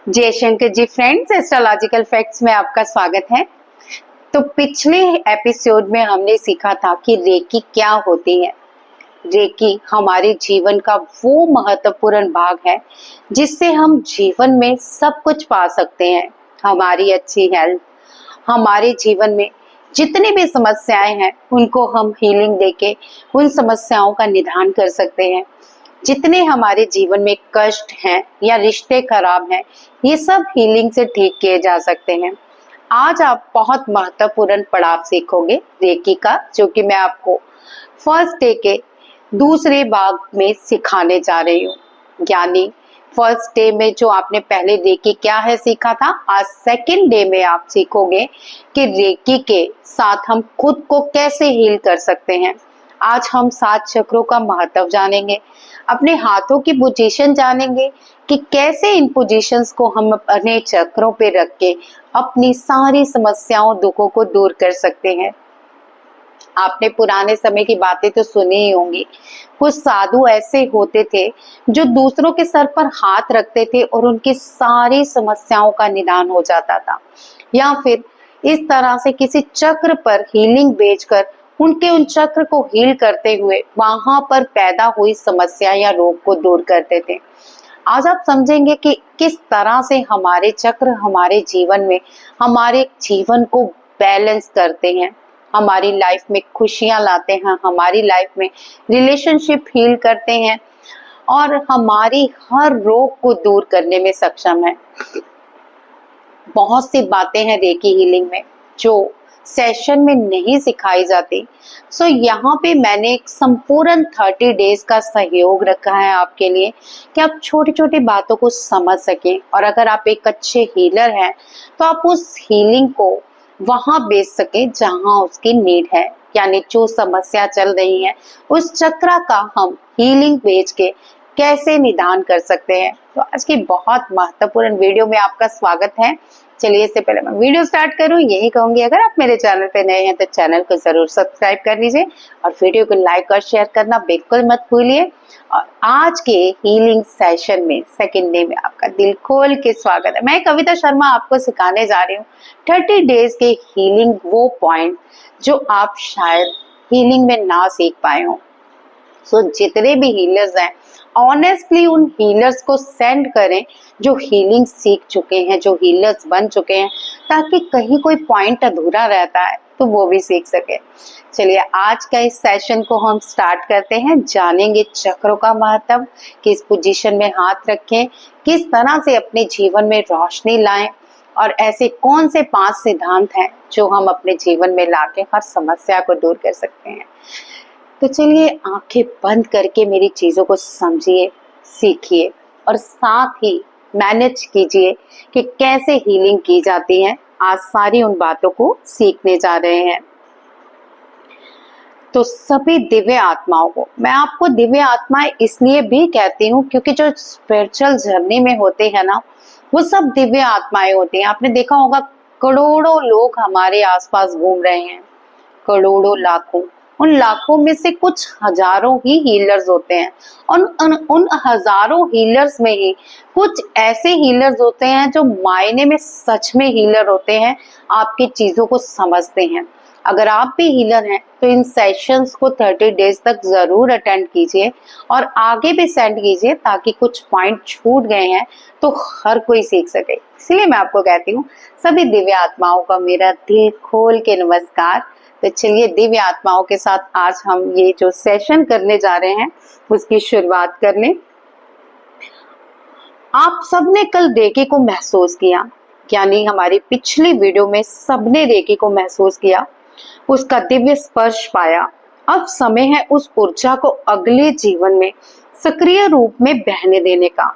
जयशंकर जी friends, astrological facts में आपका स्वागत है। तो पिछले एपिसोड में हमने सीखा था कि रेकी क्या होती है। रेकी हमारे जीवन का वो महत्वपूर्ण भाग है जिससे हम जीवन में सब कुछ पा सकते हैं। हमारी अच्छी हेल्थ, हमारे जीवन में जितनी भी समस्याएं हैं उनको हम हीलिंग देके उन समस्याओं का निदान कर सकते हैं। जितने हमारे जीवन में कष्ट हैं या रिश्ते खराब हैं, ये सब हीलिंग से ठीक किए जा सकते हैं। आज आप बहुत महत्वपूर्ण पड़ाव सीखोगे रेकी का, जो कि मैं आपको फर्स्ट डे के दूसरे भाग में सिखाने जा रही हूँ। यानी फर्स्ट डे में जो आपने पहले रेकी क्या है सीखा था, आज सेकंड डे में आप सीखोगे कि रेकी के साथ हम खुद को कैसे हील कर सकते हैं। आज हम 7 चक्रों का महत्व जानेंगे, अपने हाथों की पोजीशन जानेंगे कि कैसे इन पोजीशंस को हम अपने चक्रों पे रख के अपनी सारी समस्याओं दुखों को दूर कर सकते हैं। आपने पुराने समय की बातें तो सुनी ही होंगी। कुछ साधु ऐसे होते थे जो दूसरों के सर पर हाथ रखते थे और उनकी सारी समस्याओं का निदान हो जाता था, या फिर इस तरह से किसी चक्र पर हीलिंग बेचकर उनके उन चक्र को हील करते हुए वहां पर पैदा हुई समस्या या रोग को दूर करते थे। आज आप समझेंगे कि किस तरह से हमारे चक्र हमारे जीवन में हमारे जीवन को बैलेंस करते हैं, हमारी लाइफ में खुशियां लाते हैं, हमारी लाइफ में रिलेशनशिप हील करते हैं और हमारी हर रोग को दूर करने में सक्षम है। बहुत सी बातें हैं रेकी हीलिंग में जो सेशन में नहीं सिखाई जाती। सो यहाँ पे मैंने एक संपूर्ण 30 डेज का सहयोग रखा है आपके लिए कि आप छोटी छोटी बातों को समझ सकें, और अगर आप एक अच्छे हीलर हैं तो आप उस हीलिंग को वहां बेच सके जहां उसकी नीड है। यानी जो समस्या चल रही है उस चक्र का हम हीलिंग बेच के कैसे निदान कर सकते हैं। तो आज की बहुत महत्वपूर्ण वीडियो में आपका स्वागत है। चलिए, इससे पहले मैं वीडियो स्टार्ट करूं यही कहूंगी, अगर आप मेरे चैनल पे नए हैं तो चैनल को जरूर सब्सक्राइब कर लीजिए और वीडियो को लाइक और शेयर करना बिल्कुल मत भूलिए। और आज के हीलिंग सेशन में सेकंड डे में आपका दिल खोल के स्वागत है। मैं कविता शर्मा आपको सिखाने जा रही हूँ 30 डेज के हीलिंग वो पॉइंट जो आप शायद हीलिंग में ना सीख पाए हो। सो जितने भी हीलर्स हैं ऑनेस्टली उन हीलर्स को सेंड करें जो हीलिंग सीख चुके हैं, जो हीलर्स बन चुके हैं, ताकि कहीं कोई पॉइंट अधूरा रहता है तो वो भी सीख सके। चलिए, आज का इस सेशन को हम स्टार्ट करते हैं। जानेंगे चक्रों का महत्व, किस पोजीशन में हाथ रखें, किस तरह से अपने जीवन में रोशनी लाएं, और ऐसे कौन से 5 सिद्धांत हैं जो हम अपने जीवन में लाके हर समस्या को दूर कर सकते हैं। तो चलिए, आंखें बंद करके मेरी चीजों को समझिए, सीखिए और साथ ही मैनेज कीजिए कि कैसे हीलिंग की जाती है। आज सारी उन बातों को सीखने जा रहे हैं। तो सभी दिव्य आत्माओं को, मैं आपको दिव्य आत्माएं इसलिए भी कहती हूँ क्योंकि जो स्पिरिचुअल जर्नी में होते हैं ना, वो सब दिव्य आत्माएं होती हैं। आपने देखा होगा करोड़ों लोग हमारे आसपास घूम रहे हैं, करोड़ों लाखों, उन लाखों में से कुछ हजारों ही हीलर्स होते हैं। उन हजारों हीलर्स में ही कुछ ऐसे हीलर्स होते हैं जो मायने में सच में हीलर होते हैं, आपकी चीजों को समझते हैं। अगर आप भी हीलर हैं तो इन सेशंस को 30 डेज तक जरूर अटेंड कीजिए और आगे भी सेंड कीजिए, ताकि कुछ पॉइंट छूट गए हैं तो हर कोई सीख सके। इसलिए मैं आपको कहती हूँ सभी दिव्य आत्माओं का मेरा दिल खोल के नमस्कार। तो चलिए, दिव्य आत्माओं के साथ आज हम ये जो सेशन करने जा रहे हैं उसकी शुरुआत कर लें। आप सबने कल रेकी को महसूस किया, यानी हमारी पिछली वीडियो में सबने रेकी को महसूस किया, उसका दिव्य स्पर्श पाया। अब समय है उस ऊर्जा को अगले जीवन में सक्रिय रूप में बहने देने का।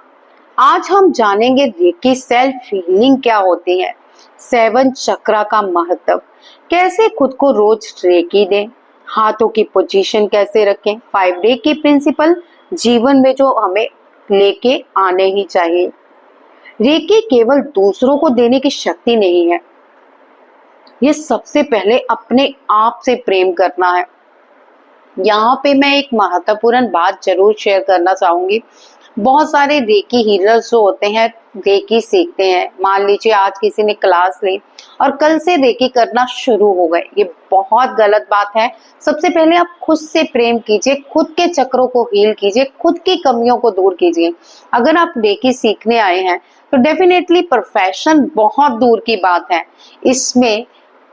आज हम जानेंगे रेकी सेल्फ हीलिंग क्या होती है, 7 चक्रा का महत्व, कैसे खुद को रोज रेकी दें, हाथों की पोजीशन कैसे रखें, 5 डे की प्रिंसिपल जीवन में जो हमें लेके आने ही चाहिए। रेकी केवल दूसरों को देने की शक्ति नहीं है, ये सबसे पहले अपने आप से प्रेम करना है। यहाँ पे मैं एक महत्वपूर्ण बात जरूर शेयर करना चाहूंगी। बहुत सारे रेकी हीलर्स जो होते हैं रेकी सीखते हैं। मान लीजिए आज किसी ने क्लास ली और कल से रेकी करना शुरू हो गए, ये बहुत गलत बात है। सबसे पहले आप खुद से प्रेम कीजिए, खुद के चक्रों को हील कीजिए, खुद की कमियों को दूर कीजिए। अगर आप रेकी सीखने आए हैं तो डेफिनेटली प्रोफेशन बहुत दूर की बात है, इसमें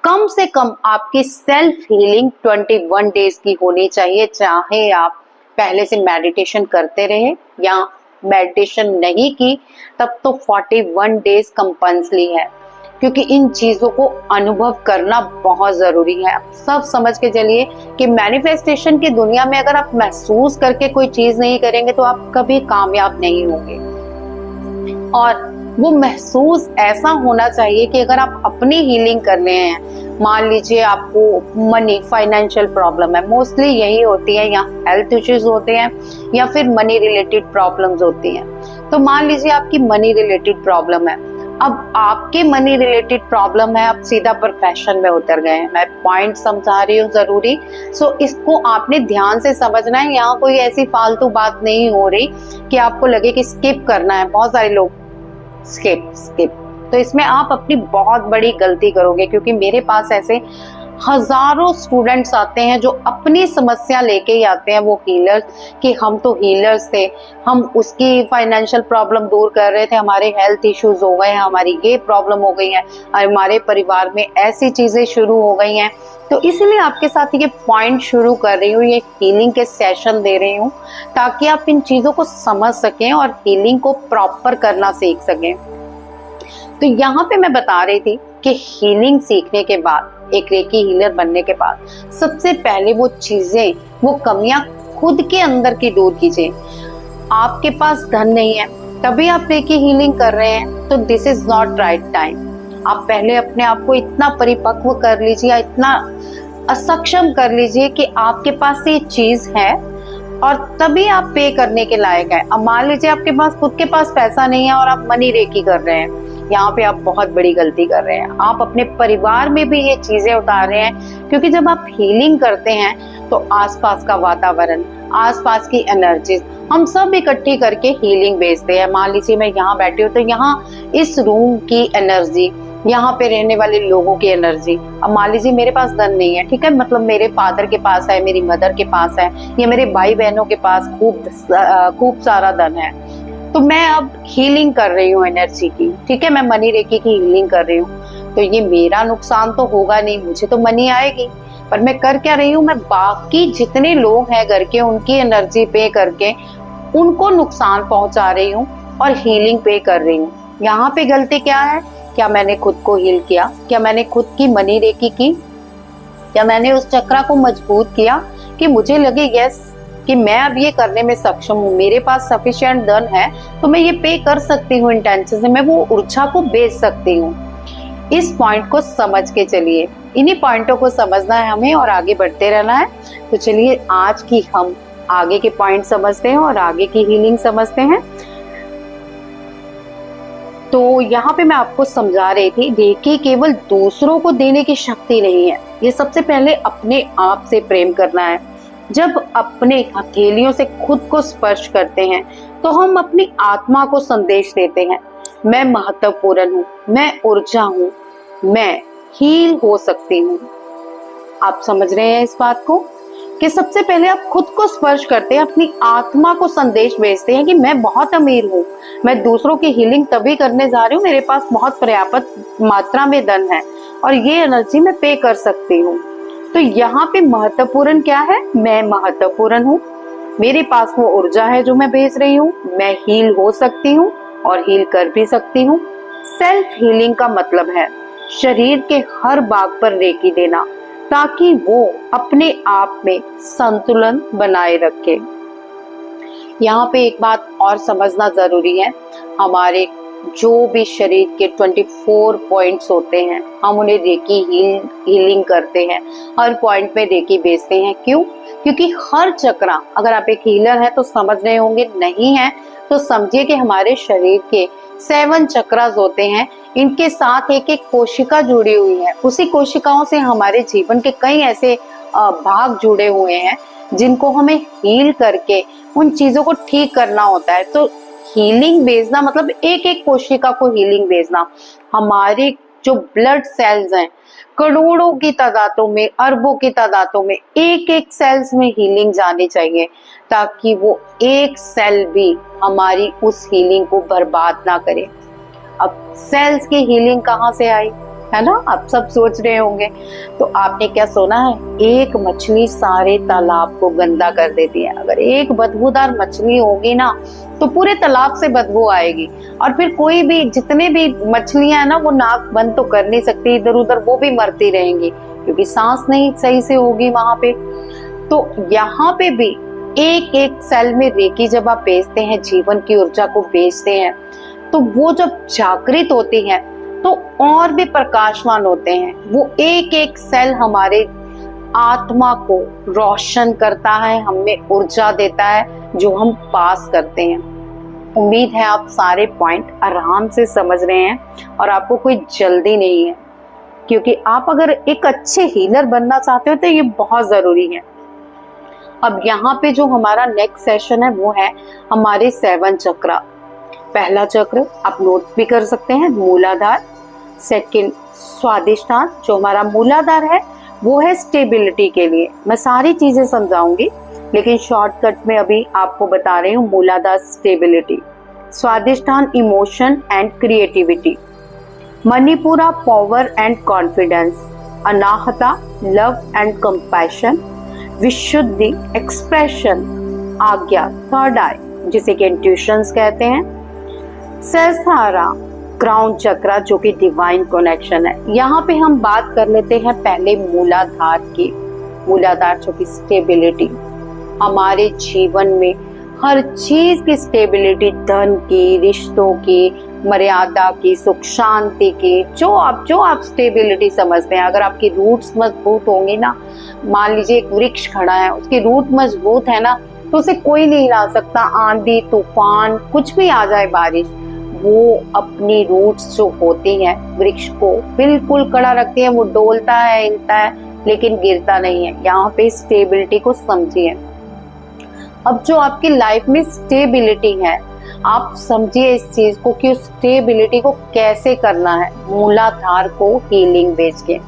कम से कम आपकी सेल्फ हीलिंग 21 डेज की होनी चाहिए। चाहे आप पहले से मेडिटेशन करते रहे या मेडिटेशन नहीं की, तब तो 41 डेज कंपल्सरी है, क्योंकि इन चीजों को अनुभव करना बहुत जरूरी है। आप सब समझ के चलिए कि मैनिफेस्टेशन की दुनिया में अगर आप महसूस करके कोई चीज नहीं करेंगे तो आप कभी कामयाब नहीं होंगे। और वो महसूस ऐसा होना चाहिए कि अगर आप अपनी हीलिंग कर रहे हैं, मान लीजिए आपको मनी फाइनेंशियल प्रॉब्लम है, मोस्टली यही होती है, या हेल्थ इश्यूज होते हैं या फिर मनी रिलेटेड प्रॉब्लम्स होती हैं। तो मान लीजिए आपकी मनी रिलेटेड प्रॉब्लम है, अब आपके मनी रिलेटेड प्रॉब्लम है, आप सीधा प्रोफेशन में उतर गए हैं। मैं पॉइंट समझा रही हूँ जरूरी, सो इसको आपने ध्यान से समझना है। यहाँ कोई ऐसी फालतू बात नहीं हो रही कि आपको लगे कि स्किप करना है। बहुत सारे लोग स्किप तो इसमें आप अपनी बहुत बड़ी गलती करोगे, क्योंकि मेरे पास ऐसे हजारों स्टूडेंट्स आते हैं जो अपनी समस्या लेके ही आते हैं, वो हीलर्स, कि हम तो हीलर्स थे, हम उसकी फाइनेंशियल प्रॉब्लम दूर कर रहे थे, हमारे हेल्थ इश्यूज हो गए हैं, हमारी ये प्रॉब्लम हो गई है, हमारे परिवार में ऐसी चीजें शुरू हो गई हैं। तो इसलिए आपके साथ ये पॉइंट शुरू कर रही हूँ, ये हीलिंग के सेशन दे रही हूँ, ताकि आप इन चीजों को समझ सकें और हीलिंग को प्रॉपर करना सीख सकें। तो यहाँ पे मैं बता रही थी कि हीलिंग सीखने के बाद, एक रेकी हीलर बनने के बाद, सबसे पहले वो चीजें, वो कमियां खुद के अंदर की दूर कीजिए। आपके पास धन नहीं है तभी आप रेकी हीलिंग कर रहे हैं, तो this is not right time. आप पहले अपने आप को इतना परिपक्व कर लीजिए, इतना असक्षम कर लीजिए कि आपके पास ये चीज है और तभी आप पे करने के लायक है। अब मान लीजिए आपके पास खुद के पास पैसा नहीं है और आप मनी रेकी कर रहे हैं, यहाँ पे आप बहुत बड़ी गलती कर रहे हैं। आप अपने परिवार में भी ये चीजें उतार रहे हैं, क्योंकि जब आप हीलिंग करते हैं तो आसपास का वातावरण, आसपास की एनर्जी हम सब इकट्ठी करके हीलिंग भेजते हैं। मान लीजिए मैं यहाँ बैठी हूँ तो यहाँ इस रूम की एनर्जी, यहाँ पे रहने वाले लोगों की एनर्जी, अब मान लीजिए मेरे पास धन नहीं है, ठीक है, मतलब मेरे फादर के पास है, मेरी मदर के पास है, या मेरे भाई बहनों के पास खूब सारा धन है, तो मैं अब हीलिंग कर रही हूँ एनर्जी की, ठीक है, मैं मनी रेकी की हीलिंग कर रही हूँ, तो ये मेरा नुकसान तो होगा नहीं, मुझे तो मनी आएगी। पर मैं कर क्या रही हूँ, मैं बाकी जितने लोग हैं घर के उनकी एनर्जी पे करके उनको नुकसान पहुंचा रही हूँ और हीलिंग पे कर रही हूँ। यहाँ पे गलती क्या है? क्या मैंने खुद को हील किया? क्या मैंने खुद की मनी रेकी की? क्या मैंने उस चक्रा को मजबूत किया कि मुझे लगे यस कि मैं अब ये करने में सक्षम हूँ, मेरे पास सफिशिएंट धन है तो मैं ये पे कर सकती हूँ इंटेंशन से, मैं वो ऊर्जा को बेच सकती हूँ। इस पॉइंट को समझ के चलिए, इन्हीं पॉइंटों को समझना है हमें और आगे बढ़ते रहना है। तो चलिए आज की हम आगे के पॉइंट समझते हैं और आगे की हीलिंग समझते हैं। तो यहाँ पे मैं आपको समझा रही थी, रेकी केवल दूसरों को देने की शक्ति नहीं है, ये सबसे पहले अपने आप से प्रेम करना है। जब अपने हथेलियों से खुद को स्पर्श करते हैं तो हम अपनी आत्मा को संदेश देते हैं, मैं महत्वपूर्ण हूँ, मैं ऊर्जा हूँ, मैं हील हो सकती हूँ। आप समझ रहे हैं इस बात को कि सबसे पहले आप खुद को स्पर्श करते हैं, अपनी आत्मा को संदेश भेजते हैं कि मैं बहुत अमीर हूँ, मैं दूसरों की हीलिंग तभी करने जा रही हूँ, मेरे पास बहुत पर्याप्त मात्रा में धन है और ये एनर्जी मैं पे कर सकती हूँ। तो यहाँ पे महत्वपूर्ण क्या है? मैं महत्वपूर्ण हूँ, मेरे पास वो ऊर्जा है जो मैं भेज रही हूँ, मैं हील हो सकती हूँ और हील कर भी सकती हूँ। सेल्फ हीलिंग का मतलब है शरीर के हर भाग पर रेकी देना ताकि वो अपने आप में संतुलन बनाए रखे। यहाँ पे एक बात और समझना जरूरी है, हमारे जो भी शरीर के 24 पॉइंट्स होते हैं हम उन्हें रेकी हीलिंग करते हैं, हर पॉइंट पे रेकी भेजते हैं। क्यों? क्योंकि हर चक्रा, अगर आप एक हीलर हैं तो समझ रहे होंगे, नहीं है तो समझिए कि हमारे शरीर के 7 चक्रास होते हैं, इनके साथ एक एक कोशिका जुड़ी हुई है, उसी कोशिकाओं से हमारे जीवन के कई ऐसे भाग जुड़े हुए हैं जिनको हमें हील करके उन चीजों को ठीक करना होता है। तो हीलिंग भेजना मतलब एक एक कोशिका को हीलिंग भेजना। हमारे जो ब्लड सेल्स हैं करोड़ों की तादादों में, अरबों की तादादों में, एक एक सेल्स में हीलिंग जानी चाहिए, ताकि वो एक सेल भी हमारी उस हीलिंग को बर्बाद ना करे। अब सेल्स की हीलिंग कहाँ से आई, है ना, आप सब सोच रहे होंगे। तो आपने क्या सुना है, एक मछली सारे तालाब को गंदा कर देती है। अगर एक बदबूदार मछली होगी ना तो पूरे तालाब से बदबू आएगी, और फिर कोई भी, जितने भी मछलियां है ना, वो नाक बंद तो कर नहीं सकती, इधर उधर वो भी मरती रहेंगी, क्योंकि सांस नहीं सही से होगी वहां पे। तो यहाँ पे भी एक एक सेल में रेकी जब आप बेचते हैं, जीवन की ऊर्जा को बेचते हैं, तो वो जब जागृत होती है तो और भी प्रकाशवान होते हैं। वो एक एक सेल हमारे आत्मा को रोशन करता है, हमें ऊर्जा देता है जो हम पास करते हैं। उम्मीद है आप सारे पॉइंट आराम से समझ रहे हैं और आपको कोई जल्दी नहीं है, क्योंकि आप अगर एक अच्छे हीलर बनना चाहते हो तो ये बहुत जरूरी है। अब यहाँ पे जो हमारा नेक्स्ट सेशन है वो है हमारे 7 चक्र। पहला चक्र आप नोट भी कर सकते हैं, मूलाधार। सेकंड स्वादिष्ठान, जो हमारा मूलाधार है वो है स्टेबिलिटी के लिए। मैं सारी चीजें समझाऊंगी, लेकिन शॉर्टकट में अभी आपको बता रही हूँ। Muladhara stability, Swadhisthana emotion and creativity, Manipura power and confidence, Anahata love and compassion, Vishuddhi expression, Ajna third eye जिसे कि इंट्यूशंस कहते हैं, सहस्रारा क्राउन चक्रा जो कि डिवाइन कनेक्शन है। यहाँ पे हम बात कर लेते हैं पहले मूलाधार की। मूलाधार जो कि स्टेबिलिटी, हमारे जीवन में हर चीज की स्टेबिलिटी, धन की, रिश्तों की, मर्यादा की, सुख शांति की, जो आप स्टेबिलिटी समझते हैं। अगर आपकी रूट्स मजबूत होंगी ना, मान लीजिए एक वृक्ष खड़ा है, उसकी रूट मजबूत है ना, तो उसे कोई नहीं हिला सकता। आंधी तूफान कुछ भी आ जाए, बारिश, वो अपनी रूट्स जो होती हैं वृक्ष को बिल्कुल कड़ा रखती है। वो डोलता है, हिलता है, लेकिन गिरता नहीं है। यहाँ पे स्टेबिलिटी को समझिए। अब जो आपकी लाइफ में स्टेबिलिटी है, आप समझिए इस चीज को कि उस स्टेबिलिटी को कैसे करना है, मूलाधार को हीलिंग भेज के।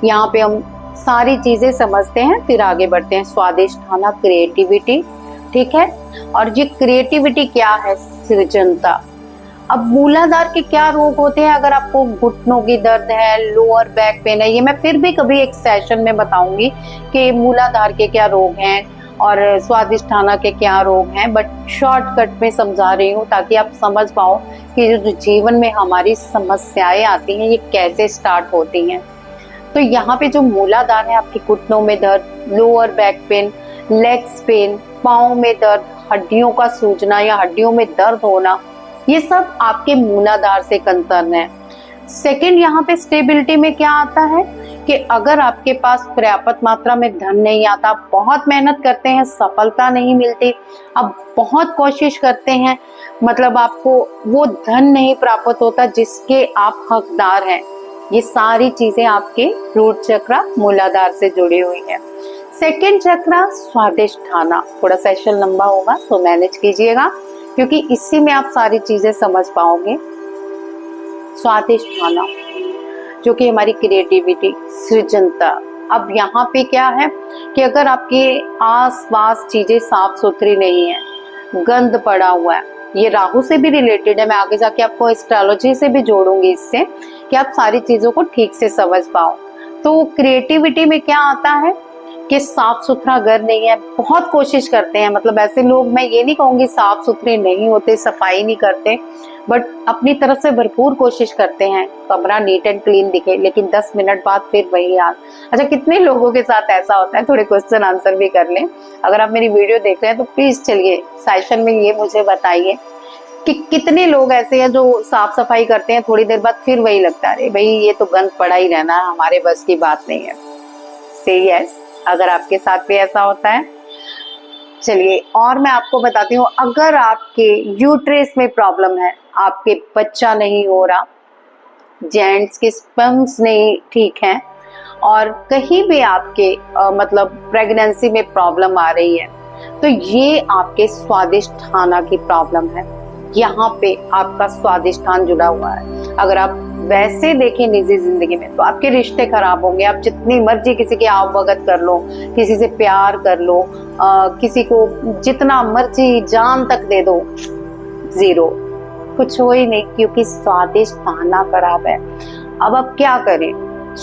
यहाँ पे हम सारी चीजें समझते हैं, फिर आगे बढ़ते हैं। स्वादिष्ठान क्रिएटिविटी, ठीक है। और ये क्रिएटिविटी क्या है, सृजनता। अब मूलाधार के क्या रोग होते हैं, अगर आपको घुटनों की दर्द है, लोअर बैक पेन है, ये मैं फिर भी कभी एक सेशन में बताऊंगी कि मूलाधार के क्या रोग हैं और स्वादिष्ठान के क्या रोग हैं, बट शॉर्टकट में समझा रही हूँ ताकि आप समझ पाओ कि जो जीवन में हमारी समस्याएं आती हैं ये कैसे स्टार्ट होती हैं। तो यहाँ पे जो मूलाधार है, आपके घुटनों में दर्द, lower back pain, legs pain, पाँव में दर्द, हड्डियों का सूजना या हड्डियों में दर्द होना, ये सब आपके मूलाधार से कंसर्न है। सेकंड, यहाँ पे स्टेबिलिटी में क्या आता है कि अगर आपके पास पर्याप्त मात्रा में धन नहीं आता, आप बहुत मेहनत करते हैं, सफलता नहीं मिलती, आप बहुत कोशिश करते हैं, मतलब आपको वो धन नहीं प्राप्त होता जिसके आप हकदार हैं, ये सारी चीजें आपके रूट चक्र मूलाधार से जुड़ी हुई है। सेकंड चक्र स्वादिष्ठान, थोड़ा सेशन लंबा होगा तो मैनेज कीजिएगा, क्योंकि इसी में आप सारी चीजें समझ पाओगे। स्वादिष्ठान जो कि हमारी क्रिएटिविटी, सृजनता। अब यहाँ पे क्या है कि अगर आपके आसपास चीजें साफ सुथरी नहीं है, गंद पड़ा हुआ है, ये राहु से भी रिलेटेड है, मैं आगे जाके आपको एस्ट्रोलॉजी से भी जोड़ूंगी इससे, कि आप सारी चीजों को ठीक से समझ पाओ। तो क्रिएटिविटी में क्या आता है कि साफ सुथरा घर नहीं है, बहुत कोशिश करते हैं, मतलब ऐसे लोग, मैं ये नहीं कहूंगी साफ सुथरे नहीं होते, सफाई नहीं करते, बट अपनी तरफ से भरपूर कोशिश करते हैं कमरा नीट एंड क्लीन दिखे, लेकिन 10 मिनट बाद फिर वही हाल। अच्छा, कितने लोगों के साथ ऐसा होता है, थोड़े क्वेश्चन आंसर भी कर लें। अगर आप मेरी वीडियो देख रहे हैं तो प्लीज चलिए सेशन में ये मुझे बताइए कि कितने लोग ऐसे हैं जो साफ सफाई करते हैं, थोड़ी देर बाद फिर वही लगता है, अरे भाई ये तो गंद पड़ा ही रहना है, हमारे बस की बात नहीं है। से यस, अगर आपके साथ भी ऐसा होता है। चलिए और मैं आपको बताती हूँ, अगर आपके यूट्रस में प्रॉब्लम है, आपके बच्चा नहीं हो रहा, जेंट्स के स्पर्म्स नहीं ठीक है, और कहीं भी आपके मतलब प्रेगनेंसी में प्रॉब्लम आ रही है तो ये आपके स्वादिष्ठान की प्रॉब्लम है। यहाँ पे आपका स्वादिष्ठान जुड़ा हुआ है। अगर आप वैसे देखें निजी जिंदगी में तो आपके रिश्ते खराब होंगे। आप जितनी मर्जी किसी के आवभगत कर लो, किसी से प्यार कर लो, किसी को जितना मर्जी जान तक दे दो, जीरो, कुछ हो ही नहीं, क्योंकि स्वादिष्ठान खराब है। अब आप क्या करें?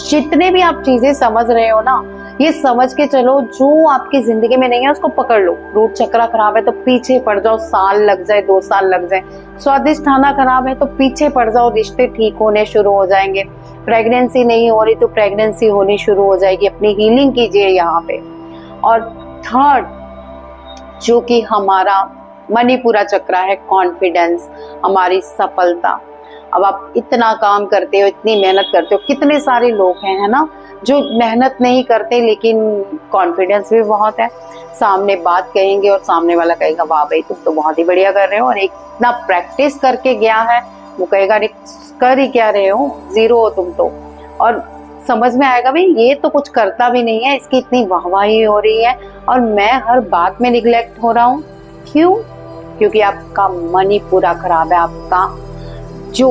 जितने भी आप चीजें समझ रहे हो ना, ये समझ के चलो जो आपकी जिंदगी में नहीं है उसको पकड़ लो। रूट चक्र खराब है तो पीछे पड़ जाओ, साल लग जाए, 2 साल लग जाए। स्वादिष्ठान खराब है तो पीछे पड़ जाओ, रिश्ते ठीक होने शुरू हो जाएंगे। प्रेगनेंसी नहीं हो रही तो प्रेगनेंसी होनी शुरू हो जाएगी। अपनी हीलिंग कीजिए यहाँ पे। और थर्ड, जो कि हमारा मणिपुरा चक्र है, कॉन्फिडेंस, हमारी सफलता। अब आप इतना काम करते हो, इतनी मेहनत करते हो, कितने सारे लोग हैं, है ना, जो मेहनत नहीं करते लेकिन कॉन्फिडेंस भी बहुत है। सामने बात कहेंगे और सामने वाला कहेगा वाह भाई तुम तो बहुत ही बढ़िया कर रहे हो, और एक इतना प्रैक्टिस करके गया है वो कहेगा अरे कर ही क्या रहे हो, जीरो हो तुम तो। और समझ में आएगा भाई ये तो कुछ करता भी नहीं है, इसकी इतनी वाहवाही हो रही है और मैं हर बात में निग्लेक्ट हो रहा हूँ। क्यों? क्योंकि आपका मणिपुरा खराब है। आपका जो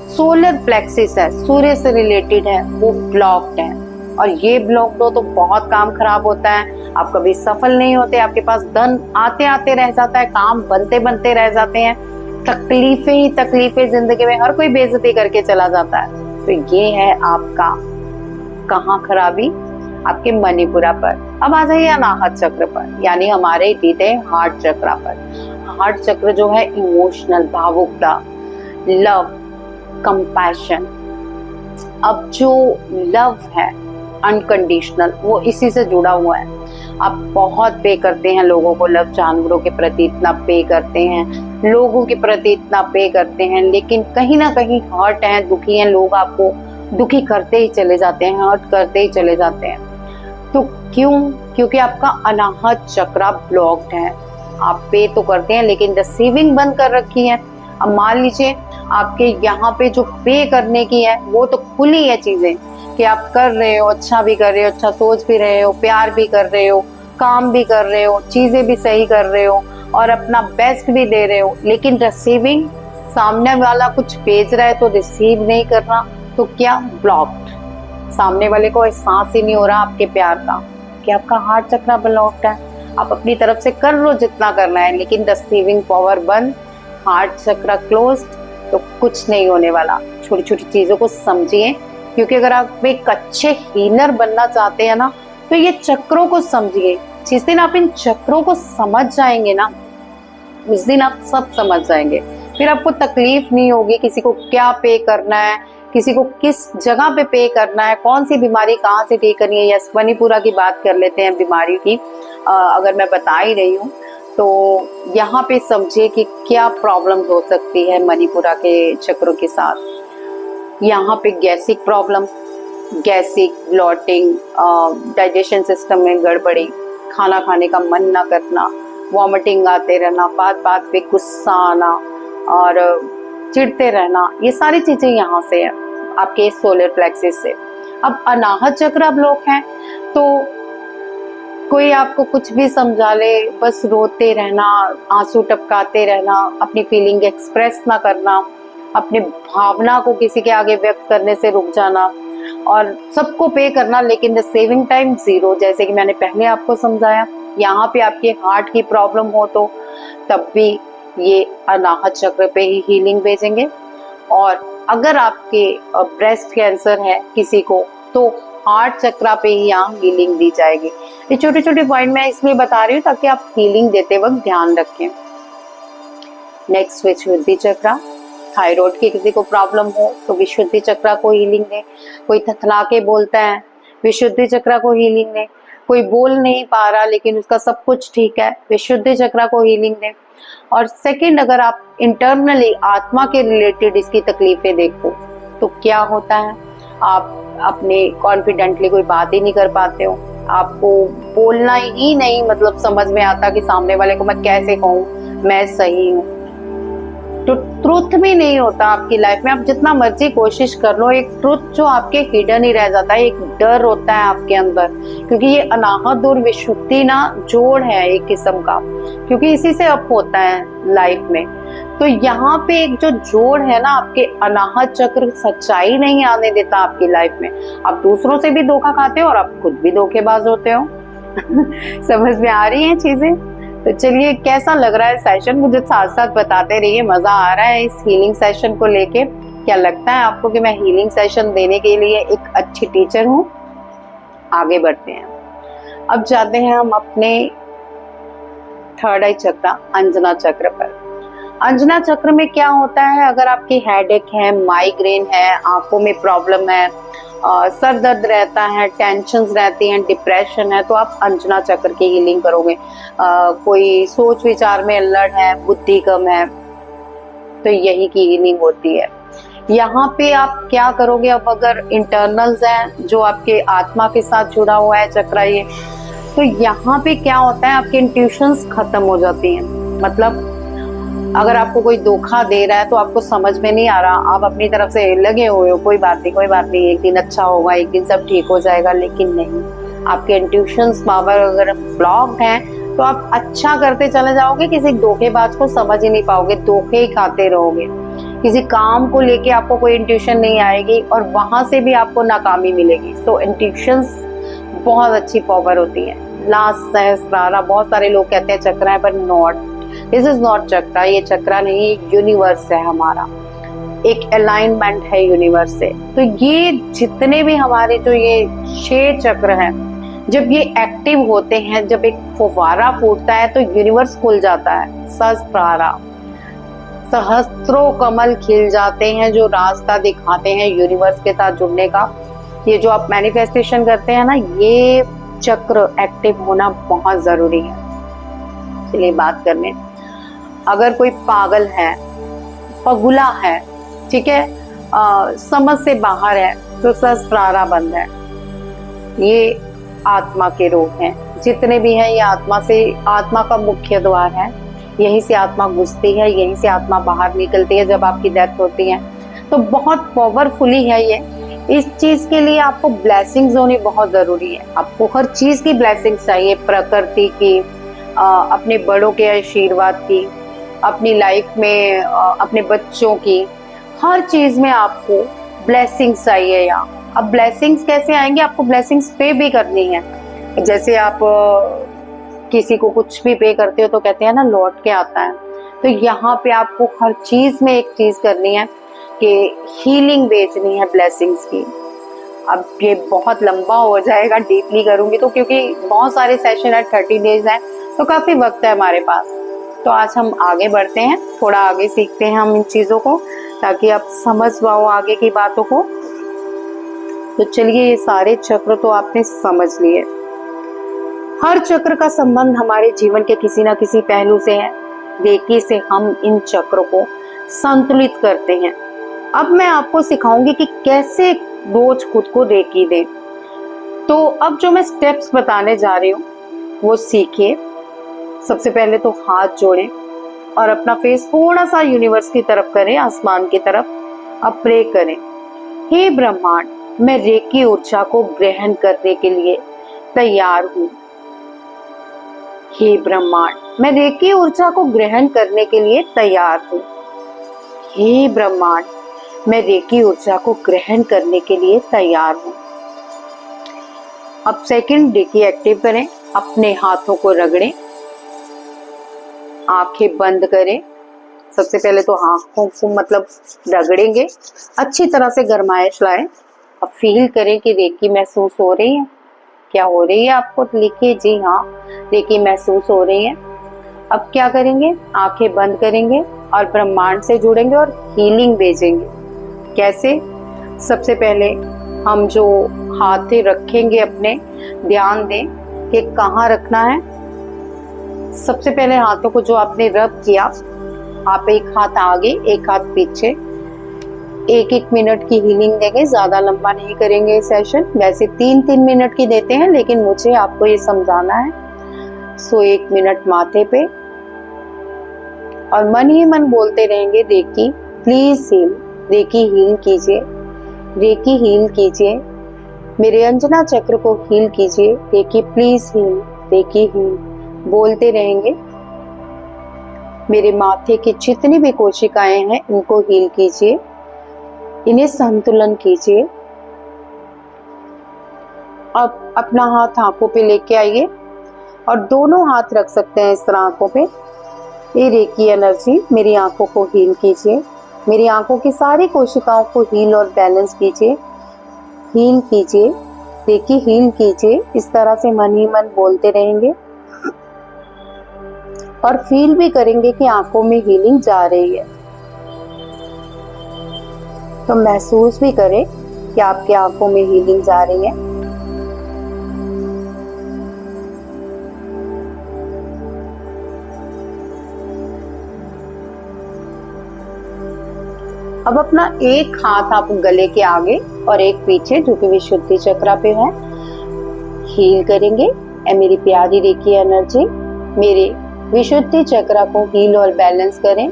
सोलर प्लेक्सिस है, सूर्य से रिलेटेड है, वो ब्लॉक्ड है। और ये ब्लॉक्ड हो तो बहुत काम खराब होता है, आप कभी सफल नहीं होते, आपके पास धन आते आते रह जाता है, काम बनते बनते रह जाते हैं, तकलीफें ही तकलीफें जिंदगी में, हर कोई बेइज्जती करके चला जाता है। तो ये है आपका कहाँ खराबी? आपके मणिपुरा पर। अब आ जाइए अनाहत चक्र पर, यानी हमारे बीते हार्ट चक्र पर। हार्ट चक्र जो है इमोशनल, भावुकता, लव, कंपैशन। अब जो लव है अनकंडीशनल, वो इसी से जुड़ा हुआ है। आप बहुत पे करते हैं लोगों को लव, जानवरों के प्रति इतना पे करते हैं, लोगों के प्रति इतना पे करते हैं, लेकिन कहीं ना कहीं हर्ट हैं, दुखी हैं लोग, आपको दुखी करते ही चले जाते हैं, हर्ट करते ही चले जाते हैं। तो क्यों? क्योंकि आपका अनाहत चक्र ब्लॉक्ड है। आप पे तो करते हैं लेकिन रिसीविंग बंद कर रखी है। अब मान लीजिए आपके यहाँ पे जो पे करने की है वो तो खुली है चीजें, कि आप कर रहे हो, अच्छा भी कर रहे हो, अच्छा सोच भी रहे हो, प्यार भी कर रहे हो, काम भी कर रहे हो, चीजें भी सही कर रहे हो और अपना बेस्ट भी दे रहे हो, लेकिन रिसीविंग, सामने वाला कुछ भेज रहा है तो रिसीव नहीं कर रहा, तो क्या? ब्लॉक्ड। सामने वाले को एहसास ही नहीं हो रहा आपके प्यार का, कि आपका हार्ट चक्र ब्लॉक्ड है। आप अपनी तरफ से कर लो जितना करना है, लेकिन रिसीविंग पावर बंद, हार्ट चक्र क्लोज्ड, तो कुछ नहीं होने वाला। छोटी छोटी चीजों को समझिए, क्योंकि अगर आप एक अच्छे हीलर बनना चाहते हैं ना, तो ये चक्रों को समझिए। जिस दिन आप इन चक्रों को समझ जाएंगे ना, उस दिन आप सब समझ जाएंगे। फिर आपको तकलीफ नहीं होगी किसी को क्या पे करना है, किसी को किस जगह पे पे करना है, कौन सी बीमारी कहाँ से ठीक करनी है। यस, मणिपुरा की बात कर लेते हैं, बीमारी की अगर मैं बता ही रही हूँ तो यहाँ पे समझिए कि क्या प्रॉब्लम हो सकती है मणिपुरा के चक्रों के साथ। यहाँ पे गैसिक प्रॉब्लम, गैसिक, ब्लॉटिंग, डाइजेशन सिस्टम में गड़बड़ी, खाना खाने का मन ना करना, वॉमिटिंग आते रहना, बात बात पे गुस्सा आना और चिढ़ते रहना, ये सारी चीजें यहाँ से है आपके सोलर प्लेक्सिस से। अब अनाहत चक्र ब्लॉक है तो कोई आपको कुछ भी समझा ले, बस रोते रहना, आंसू टपकाते रहना, अपनी फीलिंग एक्सप्रेस ना करना, अपने भावना को किसी के आगे व्यक्त करने से रुक जाना और सबको पे करना, लेकिन द सेविंग टाइम जीरो। जैसे कि मैंने पहले आपको समझाया, यहाँ पे आपके हार्ट की प्रॉब्लम हो तो तब भी ये अनाहत चक्र पे ही हीलिंग भेजेंगे। और अगर आपके ब्रेस्ट कैंसर है किसी को तो हार्ट चक्र पे ही यहाँ हीलिंग दी जाएगी। ये छोटे छोटे पॉइंट मैं इसलिए बता रही हूँ ताकि आप हीलिंग देते वक्त ध्यान रखें। नेक्स्ट, विशुद्धि चक्र। थायराइड की किसी को प्रॉब्लम हो तो विशुद्धि चक्र को हीलिंग दे। कोई थथला के बोलता है, विशुद्धि चक्र को हीलिंग दे। कोई बोल नहीं पा रहा लेकिन उसका सब कुछ ठीक है, विशुद्धि चक्र को हीलिंग दे। और सेकंड, अगर आप इंटरनली आत्मा के रिलेटेड इसकी तकलीफें देखो तो क्या होता है, आप अपने कॉन्फिडेंटली कोई बात ही नहीं कर पाते हो, आपको बोलना ही नहीं मतलब समझ में आता कि सामने वाले को मैं कैसे कहूँ मैं सही हूँ। तो ट्रुथ भी नहीं होता आपकी लाइफ में, आप जितना मर्जी कोशिश कर लो, एक ट्रुथ जो आपके हिडन ही रह जाता है, एक डर होता है आपके अंदर, क्योंकि ये अनाहत और विशुद्धि ना जोड़ है एक किस्म का, क्योंकि इसी से अप होता है लाइफ में। तो यहाँ पे एक जो जोड़ है ना, आपके अनाहत चक्र सच्चाई नहीं आने देता आपकी लाइफ में। आप दूसरों से भी धोखा खाते हो और आप खुद भी धोखेबाज होते हो। समझ में आ रही हैं चीजें? तो चलिए, कैसा लग रहा है सेशन, मुझे साथ साथ बताते रहिए। मजा आ रहा है इस हीलिंग सेशन को लेके? क्या लगता है आपको कि मैं हीलिंग सेशन देने के लिए एक अच्छी टीचर हूँ? आगे बढ़ते हैं। अब जाते हैं हम अपने थर्ड आई चक्र, अंजना चक्र पर। अंजना चक्र में क्या होता है? अगर आपकी हेडेक है, माइग्रेन है, आंखों में प्रॉब्लम है, सर दर्द रहता है, टेंशन्स रहती हैं, डिप्रेशन है, तो आप अंजना चक्र की हीलिंग करोगे। कोई सोच विचार में अल्लड़ है, बुद्धि कम है, तो यही की हीलिंग होती है। यहाँ पे आप क्या करोगे? अब अगर इंटरनल्स है जो आपके आत्मा के साथ जुड़ा हुआ है चक्र ये, तो यहाँ पे क्या होता है? आपके इंट्यूशंस खत्म हो जाती हैं। मतलब अगर आपको कोई धोखा दे रहा है तो आपको समझ में नहीं आ रहा, आप अपनी तरफ से लगे हुए हो, कोई बात नहीं, एक दिन अच्छा होगा, एक दिन सब ठीक हो जाएगा, लेकिन नहीं, आपके इंट्यूशंस पावर अगर ब्लॉक्ड हैं तो आप अच्छा करते चले जाओगे, किसी धोखेबाज को समझ ही नहीं पाओगे, धोखे ही खाते रहोगे। किसी काम को लेके आपको कोई इंट्यूशन नहीं आएगी और वहां से भी आपको नाकामी मिलेगी। सो इंट्यूशंस बहुत अच्छी पावर होती है। लास्ट सहस्त्रारा, बहुत सारे लोग कहते हैं चक्र है, पर नॉट, दिस इज नॉट चक्रा, ये चक्रा नहीं, यूनिवर्स है हमारा, एक अलाइनमेंट है यूनिवर्स से। तो ये जितने भी हमारे जो ये 6 चक्र हैं, जब ये एक्टिव होते हैं, जब एक फुवारा फूटता है तो यूनिवर्स खुल जाता है। सहस्त्रारा, सहस्त्रों कमल खिल जाते हैं जो रास्ता दिखाते हैं यूनिवर्स के साथ जुड़ने का। ये जो आप मैनिफेस्टेशन करते हैं ना, ये चक्र एक्टिव होना बहुत जरूरी है। चलिए बात करने, अगर कोई पागल है, पगुला है, ठीक है, समझ से बाहर है, तो सहस्त्रारा बंद है। ये आत्मा के रोग हैं, जितने भी हैं ये आत्मा से, आत्मा का मुख्य द्वार है, यहीं से आत्मा घुसती है, यहीं से आत्मा बाहर निकलती है जब आपकी डेथ होती है। तो बहुत पावरफुली है ये। इस चीज के लिए आपको ब्लेसिंग्स होनी बहुत जरूरी है। आपको हर चीज की ब्लेसिंग्स चाहिए, प्रकृति की, अपने बड़ों के आशीर्वाद की, अपनी लाइफ में अपने बच्चों की, हर चीज में आपको ब्लेसिंग्स चाहिए। यहाँ अब ब्लेसिंग्स कैसे आएंगे? आपको ब्लेसिंग्स पे भी करनी है। जैसे आप किसी को कुछ भी पे करते हो तो कहते हैं ना, लौट के आता है। तो यहाँ पे आपको हर चीज में एक चीज करनी है कि हीलिंग बेचनी है ब्लेसिंग्स की। अब ये बहुत लंबा हो जाएगा, डीपली करूंगी तो, क्योंकि बहुत सारे सेशन है, 30 डेज है, तो काफी वक्त है हमारे पास। तो आज हम आगे बढ़ते हैं, थोड़ा आगे सीखते हैं हम इन चीजों को, ताकि आप समझ पाओ आगे की बातों को। तो चलिए, ये सारे चक्र तो आपने समझ लिए। हर चक्र का संबंध हमारे जीवन के किसी ना किसी पहलू से है। रेकी से हम इन चक्रों को संतुलित करते हैं। अब मैं आपको सिखाऊंगी कि कैसे रोज खुद को रेकी दें। तो अब जो मैं स्टेप्स बताने जा रही हूँ वो सीखिए। सबसे पहले तो हाथ जोड़ें और अपना फेस थोड़ा सा यूनिवर्स की तरफ करें, आसमान की तरफ। अब प्रे करें, हे ब्रह्मांड, मैं रेकी ऊर्जा को ग्रहण करने के लिए तैयार हूँ। हे ब्रह्मांड, मैं रेकी ऊर्जा को ग्रहण करने के लिए तैयार हूँ। हे ब्रह्मांड, मैं रेकी ऊर्जा को ग्रहण करने के लिए तैयार हूँ। अब सेकंड रेकी एक्टिव करें, अपने हाथों को रगड़ें, आंखें बंद करें। सबसे पहले तो आंखों को मतलब रगड़ेंगे, अच्छी तरह से गरमाइश लाएं। अब फील करें कि रेकी महसूस हो रही है। क्या हो रही है आपको? लिखिए, जी हाँ, रेकी महसूस हो रही है। अब क्या करेंगे? आंखें बंद करेंगे और ब्रह्मांड से जुड़ेंगे और हीलिंग भेजेंगे। कैसे? सबसे पहले हम जो हाथें रखेंगे अपने, ध्यान दें कि कहाँ रखना है। सबसे पहले हाथों को जो आपने रब किया, आप एक हाथ आगे एक हाथ पीछे, 1-1 मिनट की हीलिंग देंगे। ज्यादा लंबा नहीं करेंगे सेशन, वैसे 3-3 मिनट की देते हैं, लेकिन मुझे आपको ये समझाना है। सो 1 मिनट माथे पे, और मन ही मन बोलते रहेंगे reiki please heal, reiki heal कीजिए, रेकी हील कीजिए, मेरे अंजना चक्र को हील कीजिए, reiki please heal, reiki heal बोलते रहेंगे। मेरे माथे की जितनी भी कोशिकाएं हैं इनको हील कीजिए, इन्हें संतुलन कीजिए। अब अपना हाथ आंखों पे लेके आइए और दोनों हाथ रख सकते हैं इस तरह आंखों पे। ये रेकी एनर्जी मेरी आंखों को हील कीजिए, मेरी आंखों की सारी कोशिकाओं को हील और बैलेंस कीजिए, हील कीजिए, रेकी हील कीजिए। इस तरह से मन ही मन बोलते रहेंगे और फील भी करेंगे कि आंखों में हीलिंग जा रही है। तो महसूस भी करें कि आपकी आंखों में हीलिंग जा रही है। अब अपना एक हाथ आप गले के आगे और एक पीछे जो कि विशुद्धि चक्र पे है हील करेंगे। मेरी प्यारी रेकी एनर्जी मेरे विशुद्धि चक्र को हील और बैलेंस करें,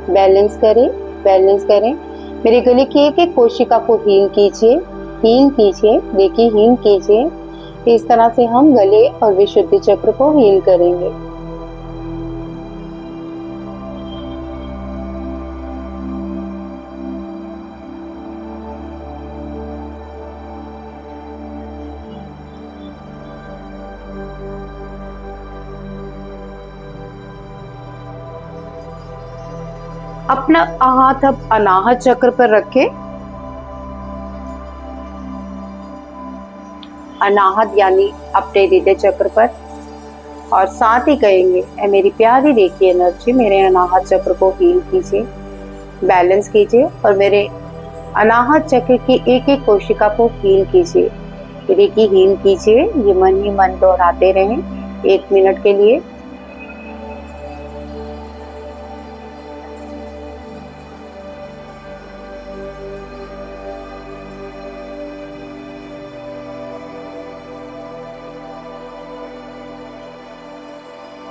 बैलेंस करें, बैलेंस करें। मेरे गले की एक एक कोशिका को हील कीजिए, हील कीजिए, रेकी हील कीजिए। इस तरह से हम गले और विशुद्धि चक्र को हील करेंगे। अपना हाथ अब अनाहत चक्र पर रखें, अनाहत यानी अपने हृदय चक्र पर, और साथ ही कहेंगे ए मेरी प्यारी रेकी एनर्जी मेरे अनाहत चक्र को हील कीजिए, बैलेंस कीजिए और मेरे अनाहत चक्र की एक एक कोशिका को हील कीजिए, रेकी हील कीजिए। ये मन ही मन दोहराते रहें 1 मिनट के लिए।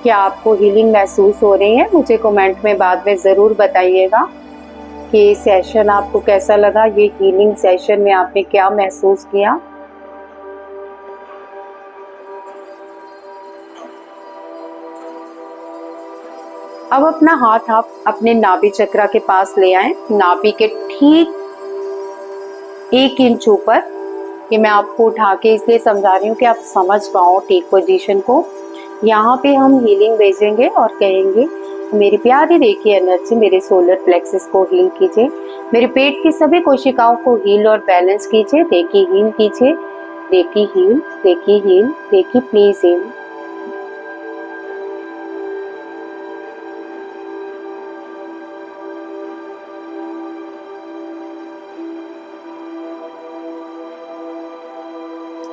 क्या आपको हीलिंग महसूस हो रही है? मुझे कमेंट में बाद में ज़रूर बताइएगा कि ये सेशन आपको कैसा लगा, ये हीलिंग सेशन में आपने क्या महसूस किया। अब अपना हाथ आप अपने नाभि चक्र के पास ले आए, नाभि के ठीक 1 इंच ऊपर। ये मैं आपको उठा के इसलिए समझा रही हूँ कि आप समझ पाओ ठीक पोजीशन को। यहाँ पे हम हीलिंग भेजेंगे और कहेंगे मेरी प्यारी रेकी एनर्जी मेरे सोलर प्लेक्सस को हील कीजिए, मेरे पेट की सभी कोशिकाओं को हील और बैलेंस कीजिए, रेकी हील कीजिए, reiki heal, reiki heal, reiki please heal.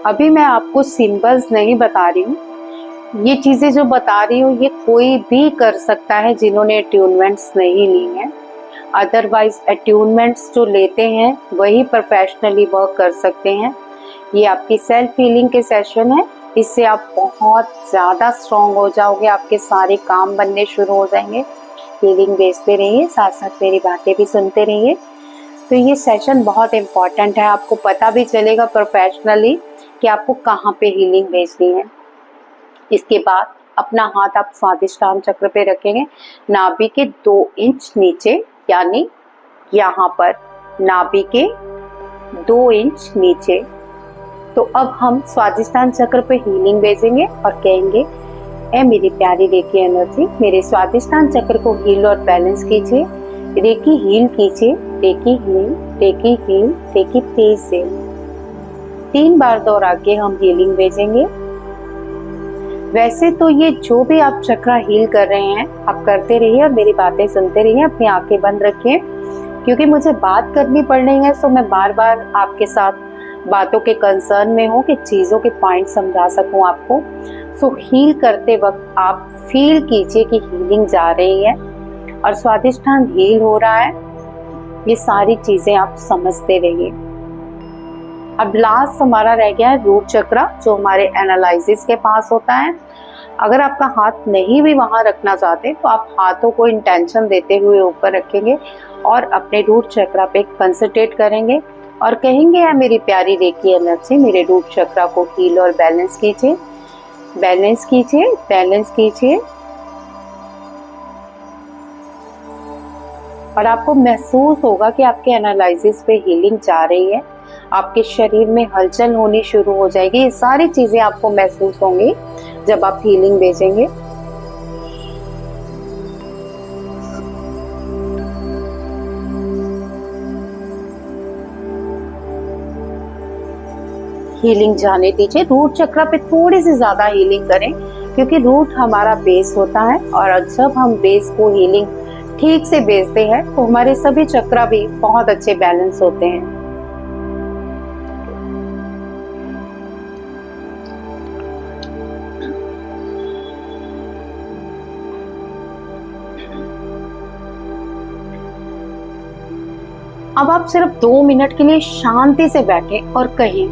अभी मैं आपको सिंबल्स नहीं बता रही हूँ, ये चीजें जो बता रही हूँ ये कोई भी कर सकता है जिन्होंने अट्यूनमेंट्स नहीं ली हैं। अदरवाइज अट्यूनमेंट्स जो लेते हैं वही प्रोफेशनली वर्क कर सकते हैं। ये आपकी सेल्फ हीलिंग के सेशन है, इससे आप बहुत ज़्यादा स्ट्रॉन्ग हो जाओगे, आपके सारे काम बनने शुरू हो जाएंगे। हीलिंग भेजते रहिए, साथ साथ मेरी बातें भी सुनते रहिए। तो ये सेशन बहुत इम्पॉर्टेंट है, आपको पता भी चलेगा प्रोफेशनली कि आपको कहाँ पे हीलिंग भेजनी है। इसके बाद अपना हाथ आप स्वादिष्टान चक्र पे रखेंगे, नाभि के 2 इंच नीचे, यानी यहाँ पर नाभि के 2 इंच नीचे। तो अब हम स्वादिष्टान चक्र पे हीलिंग भेजेंगे और कहेंगे ए मेरी प्यारी रेकी एनर्जी मेरे स्वादिष्टान चक्र को हील और बैलेंस कीजिए, रेकी हील कीजिए, reiki heal, reiki heal, reiki please heal. 3 बार दोहरा के हम हीलिंग भेजेंगे। वैसे तो ये जो भी आप चक्र हील कर रहे हैं आप करते रहिए और मेरी बातें सुनते रहिए, अपनी आंखें बंद रखिए, क्योंकि मुझे बात करनी पड़ रही है। सो मैं बार बार आपके साथ बातों के कंसर्न में हूँ कि चीज़ों के पॉइंट समझा सकूँ आपको। सो हील करते वक्त आप फील कीजिए कि हीलिंग जा रही है और स्वादिष्टान हील हो रहा है। ये सारी चीज़ें आप समझते रहिए। अब लास्ट हमारा रह गया है रूट चक्र, जो हमारे एनालिसिस के पास होता है। अगर आपका हाथ नहीं भी वहां रखना चाहते तो आप हाथों को इंटेंशन देते हुए ऊपर रखेंगे और अपने रूट चक्रा पे कंसंट्रेट करेंगे और कहेंगे, या मेरी प्यारी रेकी एनर्जी मेरे रूट चक्रा को हील और बैलेंस कीजिए, बैलेंस कीजिए, बैलेंस कीजिए। और आपको महसूस होगा कि आपके एनालिसिस पे हीलिंग जा रही है, आपके शरीर में हलचल होनी शुरू हो जाएगी। ये सारी चीजें आपको महसूस होंगी जब आप हीलिंग भेजेंगे। हीलिंग जाने दीजिए। रूट चक्र पे थोड़ी सी ज्यादा हीलिंग करें, क्योंकि रूट हमारा बेस होता है और जब हम बेस को हीलिंग ठीक से भेजते हैं तो हमारे सभी चक्र भी बहुत अच्छे बैलेंस होते हैं। अब आप सिर्फ 2 मिनट के लिए शांति से बैठें और कहें,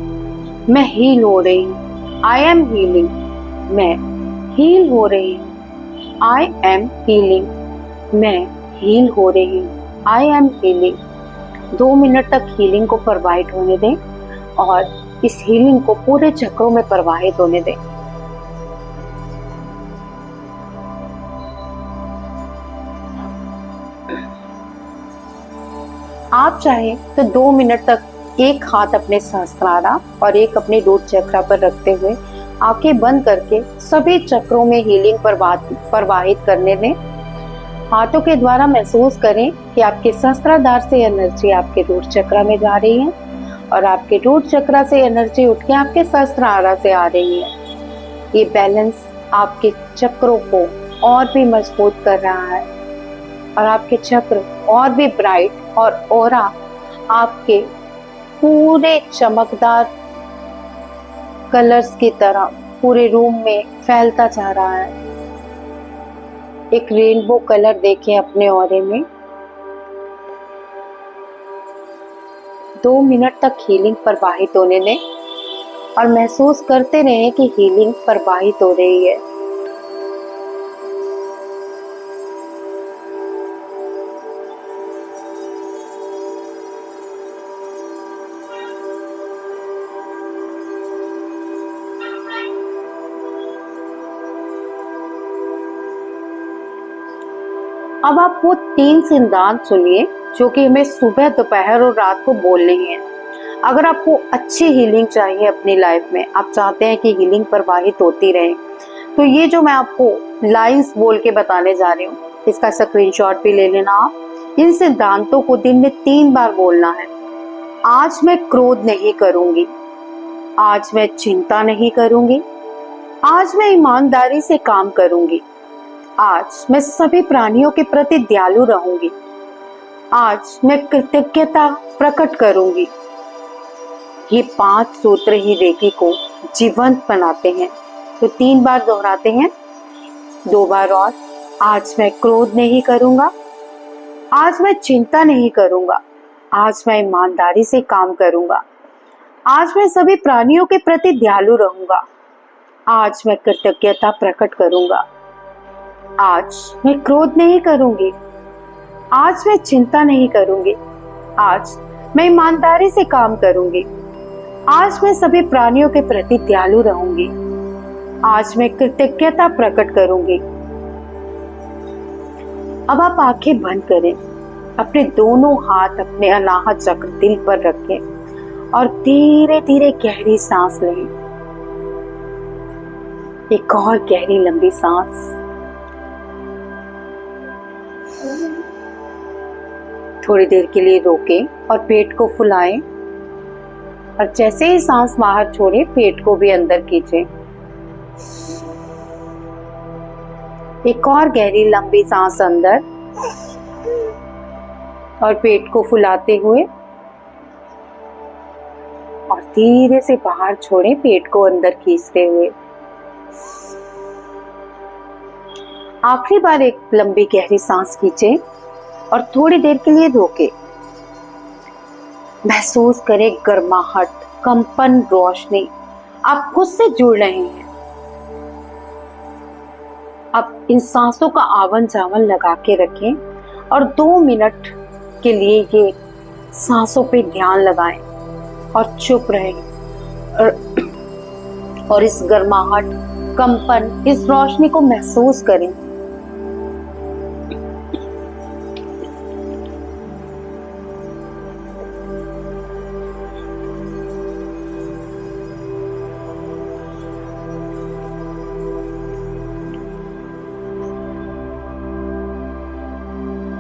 मैं हील हो रही हूँ, आई एम हीलिंग। मैं हील हो रही हूँ, आई एम हीलिंग। मैं हील हो रही हूँ, आई एम हीलिंग। 2 मिनट तक हीलिंग को प्रवाहित होने दें और इस हीलिंग को पूरे चक्रों में प्रवाहित होने दें। आप चाहे तो 2 मिनट तक एक हाथ अपने सहस्त्रारा और एक अपने रूट चक्र पर रखते हुए आंखें बंद करके सभी चक्रों में हीलिंग प्रवाहित करने दें। हाथों के द्वारा महसूस करें कि आपके सहस्त्राधार से एनर्जी आपके रूट चक्र में जा रही है और आपके रूट चक्र से एनर्जी उठ के आपके सहस्त्रारा से आ रही है। ये बैलेंस आपके चक्रों को और भी मजबूत कर रहा है और आपके चक्र और भी ब्राइट और ऑरा आपके पूरे चमकदार कलर्स की तरह पूरे रूम में फैलता जा रहा है। एक रेनबो कलर देखें अपने ऑरे में। 2 मिनट तक हीलिंग प्रवाहित होने दें और महसूस करते रहें कि हीलिंग प्रवाहित हो रही है। अब आप वो 3 सिद्धांत सुनिए जो कि हमें सुबह, दोपहर और रात को बोलने हैं। अगर आपको अच्छी हीलिंग चाहिए अपनी लाइफ में, आप चाहते हैं कि हीलिंग प्रवाहित होती रहे, तो ये जो मैं आपको लाइंस बोल के बताने जा रही हूँ, इसका स्क्रीनशॉट भी ले लेना आप। इन सिद्धांतों को दिन में 3 बार बोलना है। आज मैं क्रोध नहीं करूंगी, आज मैं चिंता नहीं करूंगी, आज मैं ईमानदारी से काम करूंगी, आज मैं सभी प्राणियों के प्रति दयालु रहूंगी, आज मैं कृतज्ञता प्रकट करूंगी। ये 5 सूत्र ही रेकी को जीवंत बनाते हैं। तो 3 बार दोहराते हैं, 2 बार और। आज मैं क्रोध नहीं करूंगा, आज मैं चिंता नहीं करूंगा, आज मैं ईमानदारी से काम करूंगा, आज मैं सभी प्राणियों के प्रति दयालु रहूंगा, आज मैं कृतज्ञता प्रकट करूंगा, आज मैं क्रोध नहीं करूंगी, आज मैं चिंता नहीं करूंगी, आज मैं ईमानदारी से काम करूंगी, आज मैं सभी प्राणियों के प्रति दयालु रहूंगी, आज मैं कृतज्ञता प्रकट करूंगी। अब आप आंखें बंद करें, अपने दोनों हाथ अपने अनाहत चक्र दिल पर रखें और धीरे धीरे गहरी सांस लें। एक और गहरी लंबी सांस। थोड़ी देर के लिए रोकें और पेट को फुलाएं और जैसे ही सांस बाहर छोड़ें, पेट को भी अंदर खींचें। एक और गहरी लंबी सांस अंदर और पेट को फुलाते हुए और धीरे से बाहर छोड़ें, पेट को अंदर खींचते हुए। आखिरी बार एक लंबी गहरी सांस खींचें और थोड़ी देर के लिए रोकें। महसूस करें गर्माहट, कंपन, रोशनी। आप खुद से जुड़ रहे हैं। इन सांसों का आवन जावन लगा के रखें और 2 मिनट के लिए ये सांसों पे ध्यान लगाएं और चुप रहें और इस गर्माहट, कंपन, इस रोशनी को महसूस करें।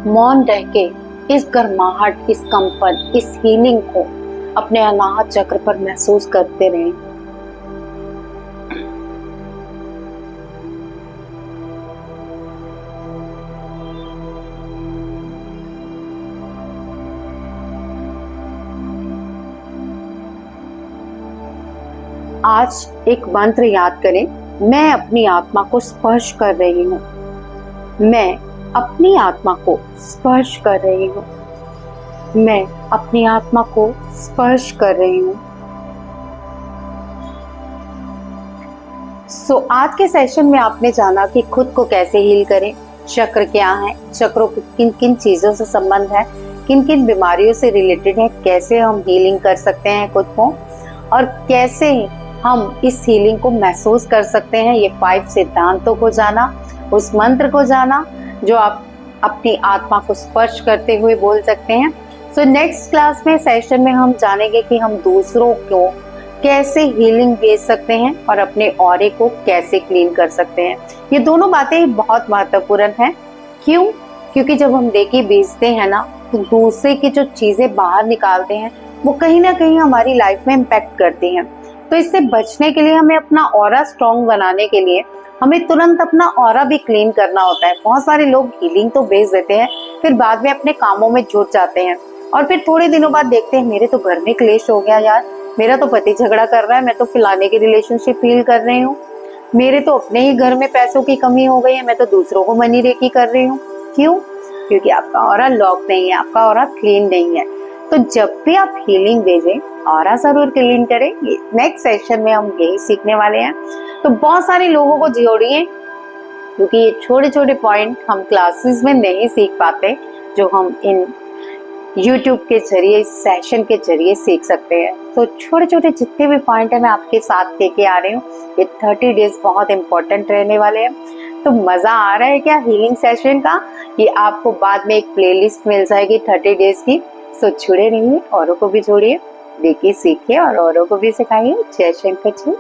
मौन रह के इस गर्माहट, इस कंपन, इस हीलिंग को अपने अनाहत चक्र पर महसूस करते रहें। आज एक मंत्र याद करें, मैं अपनी आत्मा को स्पर्श कर रही हूँ। मैं अपनी आत्मा को स्पर्श कर रही हूँ। मैं अपनी आत्मा को स्पर्श कर रही हूँ। आज के सेशन में आपने जाना कि खुद को कैसे हील करें, चक्र क्या है, चक्रों को किन किन चीजों से संबंध है, किन किन बीमारियों से रिलेटेड है, कैसे हम हीलिंग कर सकते हैं खुद को और कैसे हम इस हीलिंग को महसूस कर सकते हैं। ये 5 सिद्धांतों को जाना, उस मंत्र को जाना जो आप अपनी आत्मा को स्पर्श करते हुए बोल सकते हैं। नेक्स्ट क्लास में सेशन में हम जानेंगे कि हम दूसरों को कैसे हीलिंग भेज सकते हैं और अपने ऑरे को कैसे क्लीन कर सकते हैं। ये दोनों बातें बहुत महत्वपूर्ण हैं। क्यों? क्योंकि जब हम रेकी भेजते हैं ना, तो दूसरे की जो चीजें बाहर निकालते हैं वो कहीं ना कहीं हमारी लाइफ में इम्पैक्ट करती हैं। तो इससे बचने के लिए हमें अपना ऑरा स्ट्रॉन्ग बनाने के लिए हमें तुरंत अपना ऑरा भी क्लीन करना होता है। बहुत सारे लोग हीलिंग तो भेज देते हैं, फिर बाद में अपने कामों में जुट जाते हैं और फिर थोड़े दिनों बाद देखते हैं मेरे तो घर में क्लेश हो गया यार, मेरा तो पति झगड़ा कर रहा है, मैं तो फलाने की रिलेशनशिप फील कर रही हूँ, मेरे तो अपने ही घर में पैसों की कमी हो गई है, मैं तो दूसरों को मनी रेकी कर रही हूँ। क्यों? क्योंकि आपका ऑरा लॉक नहीं है, आपका ऑरा क्लीन नहीं है। तो जब भी आप हीलिंग भेजें, ऑरा जरूर क्लीन करें। नेक्स्ट सेशन में हम यही सीखने वाले हैं। तो बहुत सारे लोगों को जोड़िए, क्योंकि ये छोटे छोटे पॉइंट हम क्लासेस में नहीं सीख पाते, जो हम इन YouTube के जरिए, इस सेशन के जरिए सीख सकते हैं। तो छोटे छोटे जितने भी पॉइंट है मैं आपके साथ लेके आ रही हूँ। ये 30 डेज बहुत इंपॉर्टेंट रहने वाले हैं। तो मजा आ रहा है क्या हीलिंग सेशन का? ये आपको बाद में एक प्लेलिस्ट मिल जाएगी 30 डेज की। सो जुड़े रहिए, औरों को भी जोड़िए, देखिए, सीखिए और औरों को भी सिखाइए। जय शंकर जी।